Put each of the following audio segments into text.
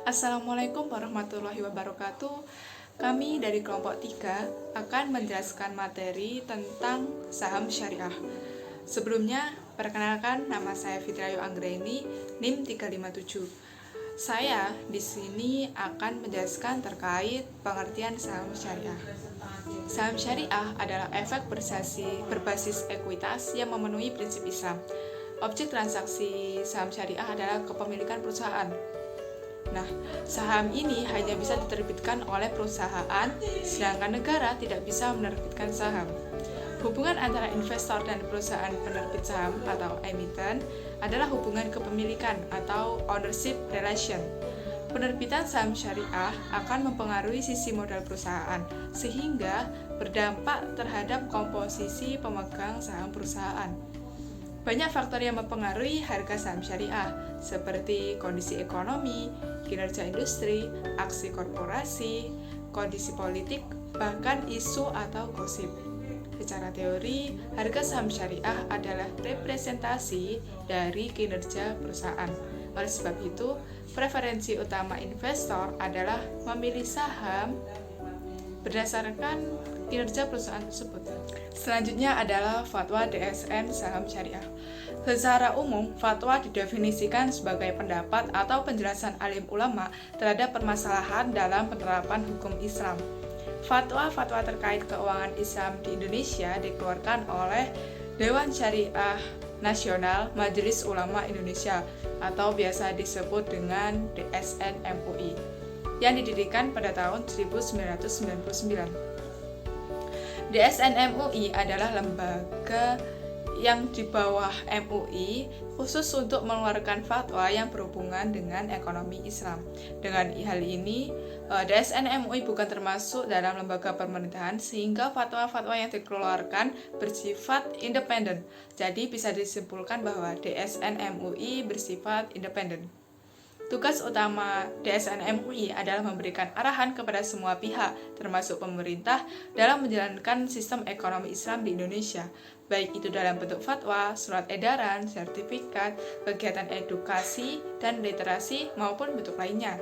Assalamualaikum warahmatullahi wabarakatuh. Kami dari kelompok 3 akan menjelaskan materi tentang saham syariah. Sebelumnya, perkenalkan nama saya Fitriayu Anggraini, NIM 357. Saya di sini akan menjelaskan terkait pengertian saham syariah. Saham syariah adalah efek berbasis ekuitas yang memenuhi prinsip Islam. Objek transaksi saham syariah adalah kepemilikan perusahaan. Nah, saham ini hanya bisa diterbitkan oleh perusahaan, sedangkan negara tidak bisa menerbitkan saham. Hubungan antara investor dan perusahaan penerbit saham atau emiten adalah hubungan kepemilikan atau ownership relation. Penerbitan saham syariah akan mempengaruhi sisi modal perusahaan, sehingga berdampak terhadap komposisi pemegang saham perusahaan. Banyak faktor yang mempengaruhi harga saham syariah, seperti kondisi ekonomi, kinerja industri, aksi korporasi, kondisi politik, bahkan isu atau gosip. Secara teori, harga saham syariah adalah representasi dari kinerja perusahaan. Oleh sebab itu, preferensi utama investor adalah memilih saham berdasarkan kinerja perusahaan tersebut. Selanjutnya adalah fatwa DSN saham syariah. Secara umum, fatwa didefinisikan sebagai pendapat atau penjelasan alim ulama terhadap permasalahan dalam penerapan hukum Islam. Fatwa-fatwa terkait keuangan Islam di Indonesia dikeluarkan oleh Dewan Syariah Nasional Majelis Ulama Indonesia atau biasa disebut dengan DSN MUI yang didirikan pada tahun 1999. DSN MUI adalah lembaga yang di bawah MUI khusus untuk mengeluarkan fatwa yang berhubungan dengan ekonomi Islam. Dengan hal ini, DSN MUI bukan termasuk dalam lembaga pemerintahan sehingga fatwa-fatwa yang dikeluarkan bersifat independen. Jadi bisa disimpulkan bahwa DSN MUI bersifat independen. Tugas utama DSN MUI adalah memberikan arahan kepada semua pihak, termasuk pemerintah, dalam menjalankan sistem ekonomi Islam di Indonesia, baik itu dalam bentuk fatwa, surat edaran, sertifikat, kegiatan edukasi dan literasi, maupun bentuk lainnya.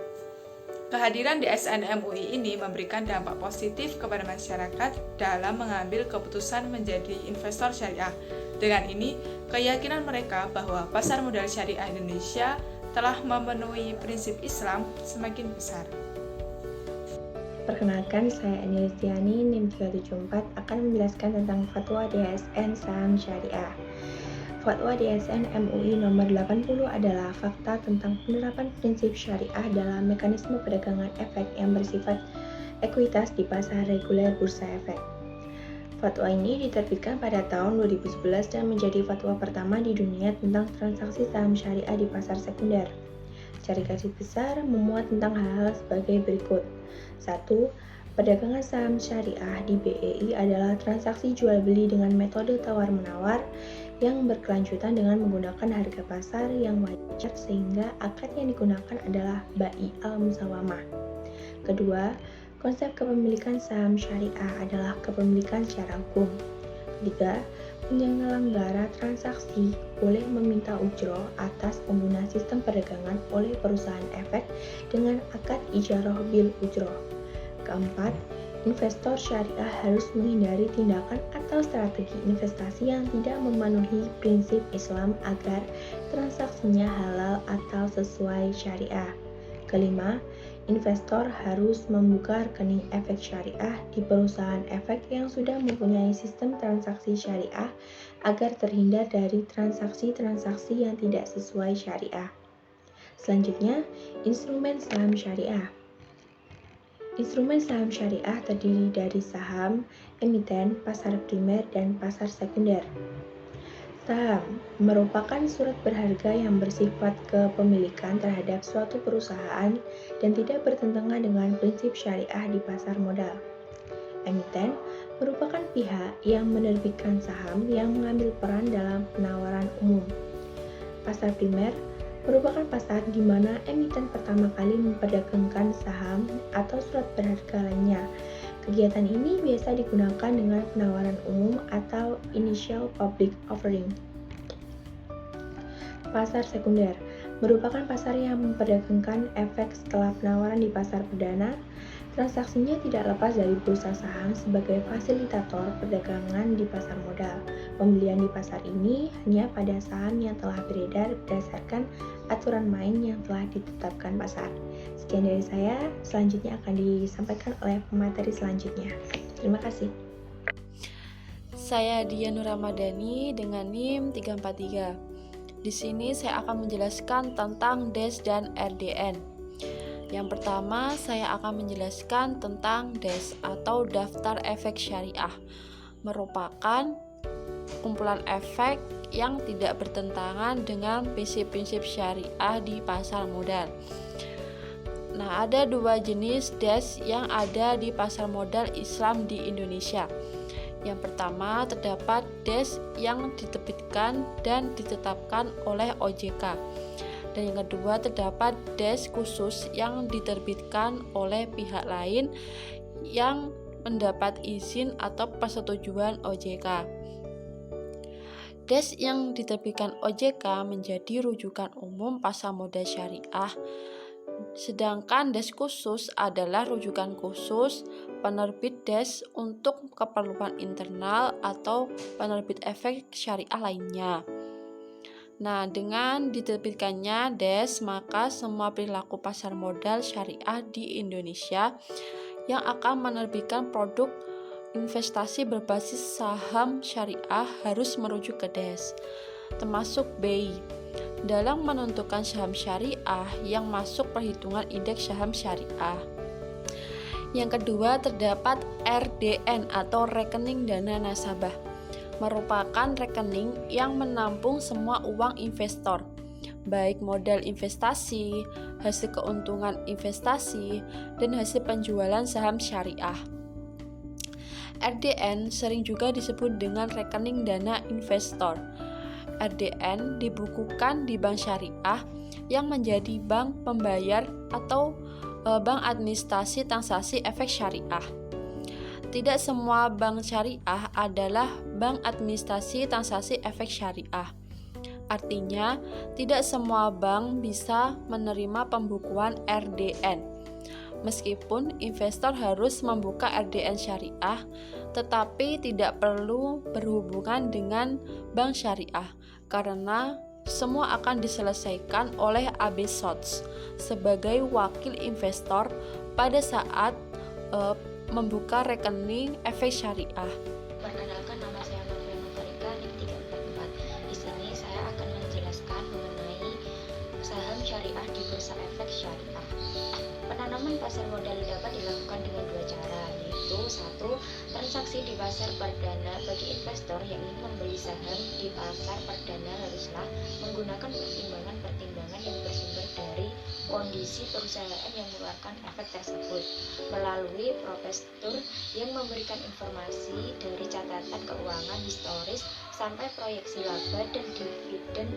Kehadiran DSN MUI ini memberikan dampak positif kepada masyarakat dalam mengambil keputusan menjadi investor syariah. Dengan ini, keyakinan mereka bahwa pasar modal syariah Indonesia telah memenuhi prinsip Islam semakin besar. Perkenalkan, saya Eni Listiani, NIM 374 akan menjelaskan tentang Fatwa DSN Saham Syariah. Fatwa DSN MUI nomor 80 adalah fakta tentang penerapan prinsip syariah dalam mekanisme perdagangan efek yang bersifat ekuitas di pasar reguler bursa efek. Fatwa ini diterbitkan pada tahun 2011 dan menjadi fatwa pertama di dunia tentang transaksi saham syariah di pasar sekunder. Secara garis besar memuat tentang hal-hal sebagai berikut. 1. Perdagangan saham syariah di BEI adalah transaksi jual beli dengan metode tawar-menawar yang berkelanjutan dengan menggunakan harga pasar yang wajar sehingga akad yang digunakan adalah bai al-musawamah. Kedua, konsep kepemilikan saham syariah adalah kepemilikan secara hukum. Ketiga, penyelenggara transaksi boleh meminta ujroh atas pengguna sistem perdagangan oleh perusahaan efek dengan akad ijarah bil ujroh. Keempat, investor syariah harus menghindari tindakan atau strategi investasi yang tidak memenuhi prinsip Islam agar transaksinya halal atau sesuai syariah. Kelima, investor harus membuka rekening efek syariah di perusahaan efek yang sudah mempunyai sistem transaksi syariah agar terhindar dari transaksi-transaksi yang tidak sesuai syariah. Selanjutnya, instrumen saham syariah. Instrumen saham syariah terdiri dari saham, emiten, pasar primer, dan pasar sekunder. Saham merupakan surat berharga yang bersifat kepemilikan terhadap suatu perusahaan dan tidak bertentangan dengan prinsip syariah di pasar modal. Emiten merupakan pihak yang menerbitkan saham yang mengambil peran dalam penawaran umum. Pasar primer merupakan pasar di mana emiten pertama kali memperdagangkan saham atau surat berharga lainnya. Kegiatan ini biasa digunakan dengan penawaran umum atau initial public offering. Pasar sekunder merupakan pasar yang memperdagangkan efek setelah penawaran di pasar perdana. Transaksinya tidak lepas dari bursa saham sebagai fasilitator perdagangan di pasar modal. Pembelian di pasar ini hanya pada saham yang telah beredar berdasarkan aturan main yang telah ditetapkan pasar. Sekian dari saya, selanjutnya akan disampaikan oleh pemateri selanjutnya. Terima kasih. Saya Dian Nur Ramadhani dengan NIM 343. Di sini saya akan menjelaskan tentang DES dan RDN. Yang pertama, saya akan menjelaskan tentang DES atau Daftar Efek Syariah. Merupakan kumpulan efek yang tidak bertentangan dengan prinsip-prinsip syariah di pasar modal. Nah, ada dua jenis DES yang ada di pasar modal Islam di Indonesia. Yang pertama, terdapat DES yang diterbitkan dan ditetapkan oleh OJK. Dan yang kedua, terdapat DES khusus yang diterbitkan oleh pihak lain yang mendapat izin atau persetujuan OJK. DES yang diterbitkan OJK menjadi rujukan umum pasar modal syariah, sedangkan DES khusus adalah rujukan khusus penerbit DES untuk keperluan internal atau penerbit efek syariah lainnya. Nah, dengan diterbitkannya DES, maka semua perilaku pasar modal syariah di Indonesia yang akan menerbitkan produk investasi berbasis saham syariah harus merujuk ke DES, termasuk BI, dalam menentukan saham syariah yang masuk perhitungan indeks saham syariah. Yang kedua, terdapat RDN atau rekening dana nasabah. Merupakan rekening yang menampung semua uang investor, baik modal investasi, hasil keuntungan investasi, dan hasil penjualan saham syariah. RDN sering juga disebut dengan rekening dana investor. RDN dibukukan di bank syariah yang menjadi bank pembayar atau bank administrasi transaksi efek syariah. Tidak semua bank syariah adalah bank administrasi transaksi efek syariah. Artinya, tidak semua bank bisa menerima pembukuan RDN. Meskipun investor harus membuka RDN syariah, tetapi tidak perlu berhubungan dengan bank syariah karena semua akan diselesaikan oleh AB SOTS sebagai wakil investor pada saat membuka rekening efek syariah. Perkenalkan, nama saya Novia Novarika, NIM 344. Di sini saya akan menjelaskan mengenai saham syariah di bursa efek syariah. Penanaman pasar modal dapat dilakukan dengan dua cara, yaitu satu, transaksi di pasar perdana. Bagi investor yang ingin membeli saham di pasar perdana haruslah menggunakan pertimbangan yang bersumber dari kondisi perusahaan yang mengeluarkan efek tersebut melalui prospektur yang memberikan informasi dari catatan keuangan historis sampai proyeksi laba dan dividen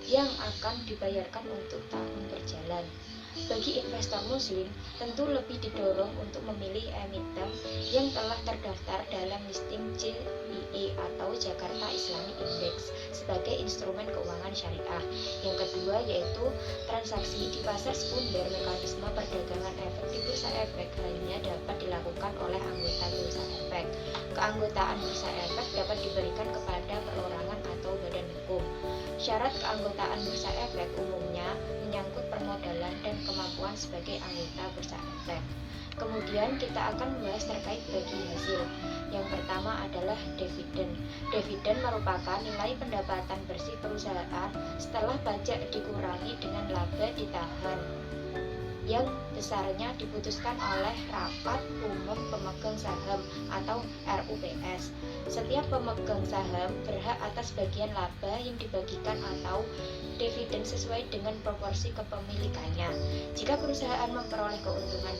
yang akan dibayarkan untuk tahun berjalan. Bagi investor muslim, tentu lebih didorong untuk memilih emiten yang telah terdaftar dalam listing JII atau Jakarta Islamic Index sebagai instrumen keuangan syariah. Yang kedua yaitu transaksi di pasar sekunder. Mekanisme perdagangan efek di bursa efek hanya dapat dilakukan oleh anggota bursa efek. Keanggotaan bursa efek dapat diberikan kepada perorangan atau badan hukum. Syarat keanggotaan bursa efek umumnya menyangkut permodalan dan kemampuan sebagai anggota bursa efek. Kemudian kita akan membahas terkait bagi hasil. Yang pertama adalah dividen. Dividen merupakan nilai pendapatan bersih perusahaan setelah pajak dikurangi dengan laba ditahan, yang besarnya diputuskan oleh Rapat Umum Pemegang Saham atau RUPS. Setiap pemegang saham berhak atas bagian laba yang dibagikan atau dividen sesuai dengan proporsi kepemilikannya. Jika perusahaan memperoleh keuntungan,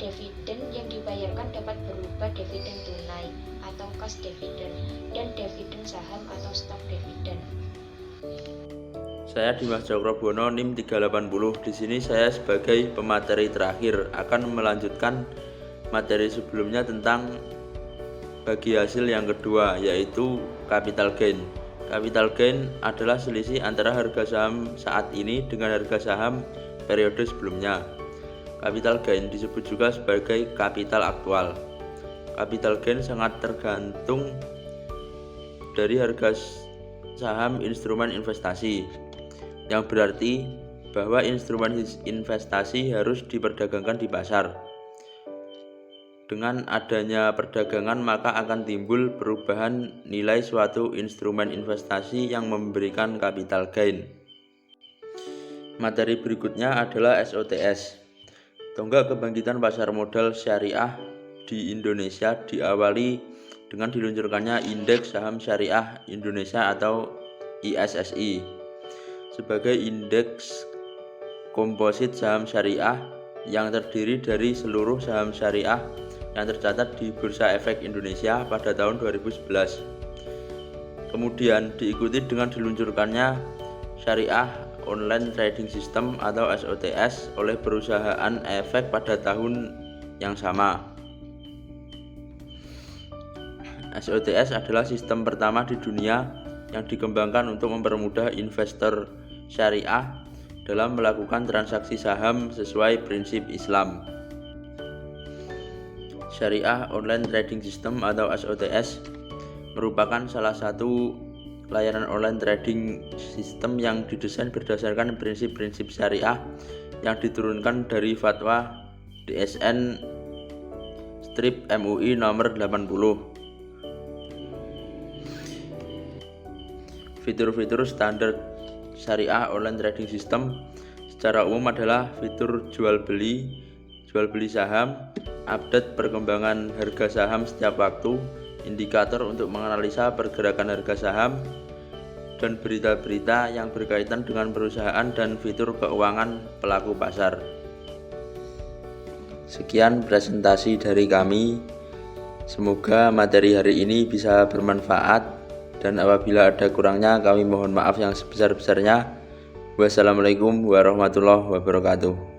dividen yang dibayarkan dapat berupa dividen tunai atau cash dividen dan dividen saham atau stock dividen. Saya Dimas Cokrobono, NIM 380. Di sini saya sebagai pemateri terakhir akan melanjutkan materi sebelumnya tentang bagi hasil yang kedua, yaitu capital gain. Capital gain adalah selisih antara harga saham saat ini dengan harga saham periode sebelumnya. Capital gain disebut juga sebagai kapital aktual. Capital gain sangat tergantung dari harga saham instrumen investasi, yang berarti bahwa instrumen investasi harus diperdagangkan di pasar. Dengan adanya perdagangan maka akan timbul perubahan nilai suatu instrumen investasi yang memberikan capital gain. Materi berikutnya adalah SOTS. Tonggak kebangkitan pasar modal syariah di Indonesia diawali dengan diluncurkannya Indeks Saham Syariah Indonesia atau ISSI sebagai indeks komposit saham syariah yang terdiri dari seluruh saham syariah yang tercatat di Bursa Efek Indonesia pada tahun 2011. Kemudian diikuti dengan diluncurkannya Syariah Online Trading System atau SOTS oleh perusahaan efek pada tahun yang sama. SOTS adalah sistem pertama di dunia yang dikembangkan untuk mempermudah investor syariah dalam melakukan transaksi saham sesuai prinsip Islam. Syariah Online Trading System atau SOTS merupakan salah satu layanan online trading system yang didesain berdasarkan prinsip-prinsip syariah yang diturunkan dari fatwa DSN-MUI nomor 80. Fitur-fitur standar syariah online trading system secara umum adalah fitur jual beli saham, update perkembangan harga saham setiap waktu, indikator untuk menganalisa pergerakan harga saham, dan berita-berita yang berkaitan dengan perusahaan dan fitur keuangan pelaku pasar. Sekian presentasi dari kami. Semoga materi hari ini bisa bermanfaat, dan apabila ada kurangnya kami mohon maaf yang sebesar-besarnya. Wassalamualaikum warahmatullahi wabarakatuh.